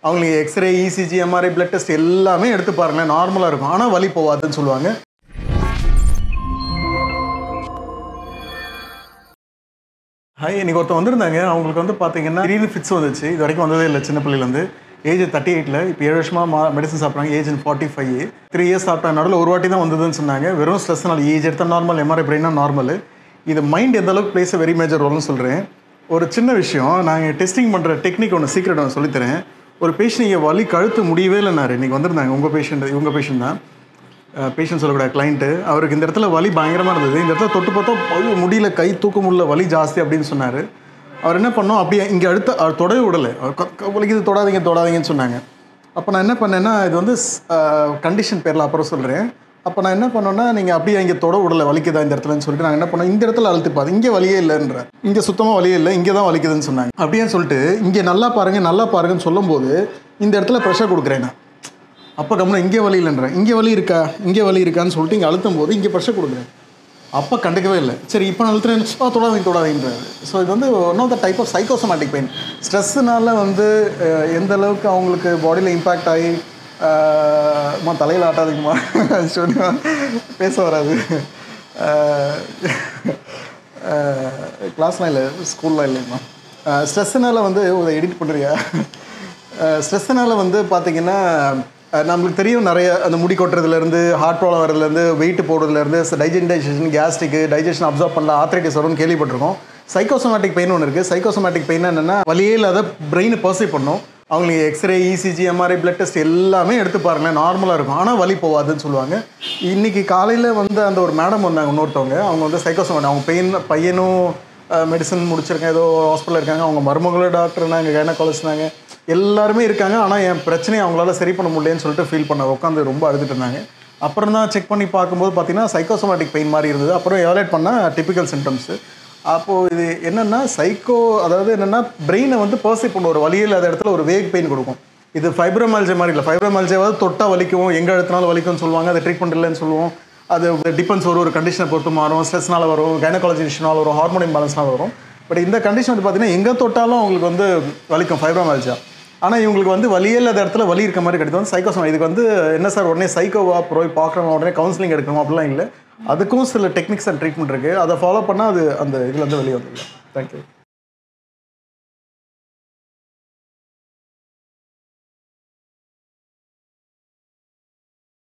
அவங்களுக்கு x-ray, ECG, MRI, blood test எல்லாமே எடுத்து பாருங்களேன், நார்மலாக இருக்கும். ஆனால் வலி போகாதுன்னு சொல்லுவாங்க. ஹாய், இன்றைக்கி ஒருத்தர் வந்திருந்தாங்க. அவங்களுக்கு வந்து பார்த்தீங்கன்னா திடீர்னு ஃபிட்ஸ் வந்துச்சு. இது வரைக்கும் வந்ததே இல்லை. சின்ன பிள்ளையிலேருந்து ஏஜ் 38ல் இப்போ 7 வருஷமாக மெடிசன் சாப்பிட்றாங்க. ஏஜ் 45. 3 இயர்ஸ் சாப்பிட்டா நடுவில் ஒரு வாட்டி தான் வந்ததுன்னு சொன்னாங்க. வெறும் ஸ்ட்ரெஸ்னால. ஏஜ் எடுத்தால் நார்மல், எம்ஆர்ஐ பிரெயினா நார்மல். இது மைண்ட் எந்த அளவுக்கு பிளேஸ் வெரி மேஜர் ரோல்னு சொல்கிறேன். ஒரு சின்ன விஷயம், நாங்கள் டெஸ்டிங் பண்ணுற டெக்னிக் ஒன்று சீக்ரெட் ஒன்று சொல்லித்தரேன். ஒரு பேஷண்ட் இங்கே வலி கழுத்து முடியவே இல்லைனாரு. இன்றைக்கி வந்திருந்தாங்க. இவங்க பேஷண்ட் தான். பேஷண்ட் சொல்லக்கூடாது, கிளைண்ட்டு. அவருக்கு இந்த இடத்துல வலி பயங்கரமாக இருந்தது. இந்த இடத்துல தொட்டு பார்த்தா முடியல, கை தூக்க முடியல, வலி ஜாஸ்தி அப்படின்னு சொன்னார். அவர் என்ன பண்ணோம், அப்படியே இங்கே அடுத்த அவர் தொடவே விடலை. வலிக்கு இது தொடாதீங்கன்னு சொன்னாங்க. அப்போ நான் என்ன பண்ணேன்னா, இது வந்து கண்டிஷன் பேரில் அப்புறம் சொல்கிறேன். அப்போ நான் என்ன பண்ணோன்னா, நீங்கள் அப்படியே இங்கே தொட விடலை, வலிக்குதா இந்த இடத்துலன்னு சொல்லிட்டு நாங்கள் என்ன பண்ணோம், இந்த இடத்துல அழுத்திப்பாது, இங்கே வலியே இல்லைன்ற, இங்கே சுத்தமாக வலியே இல்லை, இங்கே தான் வலிக்குதுன்னு சொன்னாங்க. அப்படியே சொல்லிட்டு இங்கே நல்லா பாருங்கன்னு சொல்லும்போது இந்த இடத்துல ப்ரெஷர் கொடுக்குறேன் நான். அப்போ கம்முன்னு இங்கே வலி இல்லைன்றேன், இங்கே வலி இருக்கான்னு சொல்லிட்டு இங்கே அழுத்தும் போது இங்கே ப்ரெஷர் கொடுக்குறேன். அப்போ கண்டுக்கவே இல்லை. சரி இப்போ நான் அழுத்துறேன், தொடாதீங்கன்றாரு. ஸோ இது வந்து one of the type of psychosomatic pain. ஸ்ட்ரெஸ்ஸுனால வந்து எந்த அளவுக்கு அவங்களுக்கு பாடியில் இம்பேக்ட் ஆகி தலையில் ஆட்டாதீங்கம்மா சொல்லி பேச வராது. கிளாஸ்லாம் இல்லை, ஸ்கூல்லாம் இல்லைங்கம்மா. ஸ்ட்ரெஸ்ஸுனால வந்து இதை எடிட் பண்ணுறியா? ஸ்ட்ரெஸ்ஸுனால வந்து பார்த்திங்கன்னா நம்மளுக்கு தெரியும், நிறைய அந்த முடி கொட்டுறதுலேருந்து, ஹார்ட் ப்ராப்ளம் வரதுலேருந்து, வெயிட் போடுறதுலேருந்து, டைஜஷன், கேஸ்ட்ரிக்கு, டைஜஷன் அப்சர்வ் பண்ணல, ஆர்த்ரைட்டிஸ் வரும்னு கேள்விப்பட்டிருக்கோம். சைக்கோசோமேட்டிக் பெயின் ஒன்று இருக்குது. சைக்கோசோமேட்டிக் பெயின் என்னென்னா, வலியே இல்லாத பிரெயினை பர்சீவ் பண்ணும். அவங்களுக்கு x-ray, ECG, MRI, blood test எல்லாமே எடுத்து பாருங்களேன், நார்மலாக இருக்கும். ஆனால் வலி போகாதுன்னு சொல்லுவாங்க. இன்றைக்கி காலையில் வந்து அந்த ஒரு மேடம் வந்தாங்க, இன்னொருத்தவங்க. அவங்க வந்து சைக்கோசோமேட்டிக், அவங்க பையனும் மெடிசன் முடிச்சிருக்கேன், ஏதோ ஹாஸ்பிட்டலில் இருக்காங்க. அவங்க மருமகளும் டாக்டர்னாங்க, கைனகாலஜிஸ்ட்னாங்க, எல்லாருமே இருக்காங்க. ஆனால் என் பிரச்சனையை அவங்களால சரி பண்ண முடியலன்னு சொல்லிட்டு ஃபீல் பண்ண உட்காந்து ரொம்ப அழுதுட்டு இருந்தாங்க. அப்புறம் தான் செக் பண்ணி பார்க்கும்போது பார்த்தீங்கன்னா சைக்கோசோமேட்டிக் பெயின் மாதிரி இருந்தது. அப்புறம் எவாலுவேட் பண்ணால் டிப்பிக்கல் சிம்டம்ஸு. அப்போது இது என்னென்னா அதாவது என்னென்னா பிரெயினை வந்து பர்சீவ் பண்ண ஒரு வலியே இல்லாத இடத்துல ஒரு வேக் பெயின் கொடுக்கும். இது ஃபைப்ரோமால்ஜியா மாதிரி இல்லை. ஃபைப்ரோமால்ஜியாவது தொட்டால் வலிக்கும், எங்கே அழுத்தினாலும் வலிக்கும்னு சொல்லுவாங்க. அதை ட்ரீட்மெண்ட் இல்லைன்னு சொல்லுவோம். அது டிபெண்ட்ஸ் ஒரு கண்டிஷனை பொறுத்து மாறும். ஸ்ட்ரெஸ்னால் வரும், கைனகாலஜி இஷ்யூனால் வரும், ஹார்மோன் இம்பேலன்ஸ்னால் வரும். பட் இந்த கண்டிஷன் வந்து பார்த்தீங்கன்னா எங்கே தொட்டாலும் அவங்களுக்கு வந்து வலிக்கும், ஃபைப்ரோமால்ஜியா. ஆனால் இவங்களுக்கு வந்து வலியே இல்லாத இடத்துல வலி இருக்க மாதிரி கிடைக்கும். சைக்கோசோமா. இதுக்கு வந்து என்ன சார் உடனே சைக்கோவா போய் பார்க்குறோம், உடனே கவுன்சிலிங் எடுக்கணும் அப்படிலாம் இல்லை. அதுக்கும் சில டெக்னிக்ஸ் அண்ட் ட்ரீட்மெண்ட் இருக்குது. அதை ஃபாலோ பண்ணால் அது அந்த இதுலேருந்து வெளியே வந்துடலாம். தேங்க்யூ.